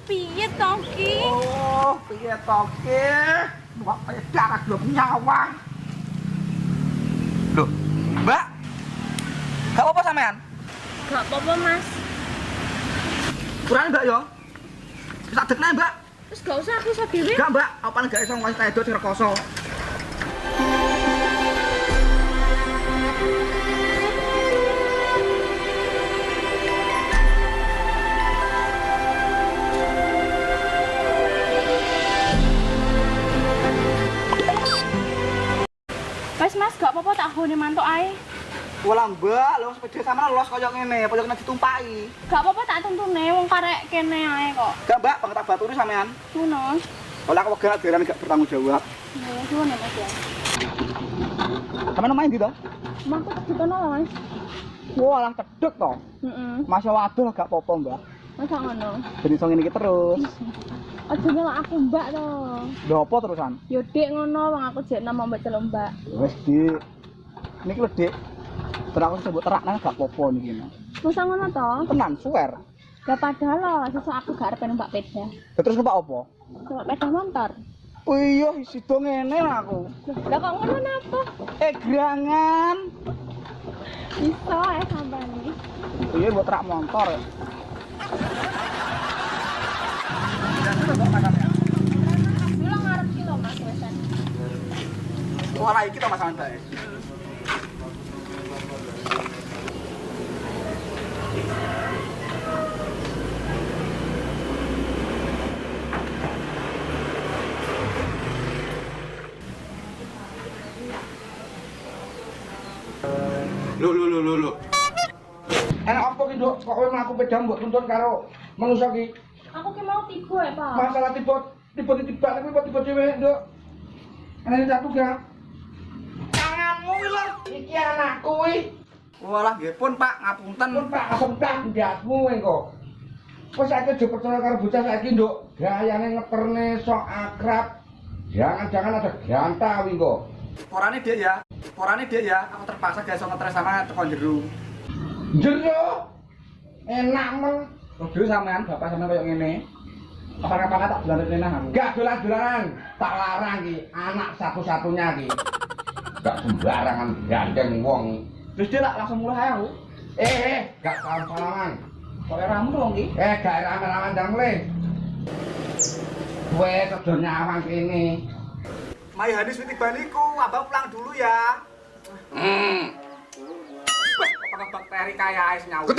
piye to ki? Oh, piye to ki? Mbak kaya darah belum nyawang. Loh, Mbak. Gak apa-apa sampean? Gak apa-apa, Mas. Kurang Mbak yo. Bisa dekne Mbak. Wis gak usah aku iso dhewe. Gak Mbak, apa gak iso ngasih tedo sing rekoso. Wes Mas, gak apa-apa tak hone mantuk ae. Wala Mbak, lho sepeda sama los koyo ngene, koyo kena ditumpaki. Gak apa-apa tak tuntune wong karek kene ae kok. Gak Mbak, pengen tak baturi sampean. Ngono. Oleh aku wegah diarani gak bertanggung jawab. Ya, suwun ya Mas ya. Sampeyan main ndi to? Mangko tak dikono Mas. Walah cedhek to. Heeh. Masya waduh gak apa-apa Mbak. Masa ngono. Jadi iso ngene iki terus. Aja nyelak aku Mbak to. Lho apa terusan? Yo Dik ngono wong aku jek nama Mbak Celuk Mbak. Wes Dik. Niki lho Dik. Terus aku sebut terakna gak apa-apa niki. Masa ngono to? Tenan, swear. Gak padahal loh, sesuk aku gak arep numpak sepeda. Terus numpak apa? Numpak sepeda motor. Oh iya, sida ngene lah aku. Lah kok ngono napa? Gerangan. Iso sampean iki. Iya buat terak motor. Mula ngarep ki lho Mas wesan. Wala iki to Mas Anta. Lho. Enak apa ki, Nduk? Kok kowe mlaku pedang mbok tuntun karo manusa ki? Aku ki mau tiba ya, Pak. Masalah tiba tiba dhewe, Nduk. Ana satu gak? Tanganmu ki lho, iki anakku kuwi. Walah nggih pun, Pak, ngapunten. Pun Pak, ngapunten ndasmu engko. Wes saiki aja percaya karo bocah saiki, Nduk. Gayane ngeperne sok akrab. Jangan-jangan ada ganta kuwi engko. Porane dia ya, aku terpaksa gak iso ngetres sama teko jero. Jero? Enak men. Kudu sampean bapak sampean koyo ngene. Kapan-kapan tak dolan renah aku. Gak dolan-dolanan, tak larang ki, anak satu-satunya ki. Gak sembarangan gandeng wong. Terus dia langsung mulai aku. Gak salah-salahan. Kowe ramu dong ki. Gak rame-rame ndang le. Kowe kedo nyawang kene. Mai Hanis Witibaniku, abang pulang dulu ya. Apakah bakteri kayak ais nyawa?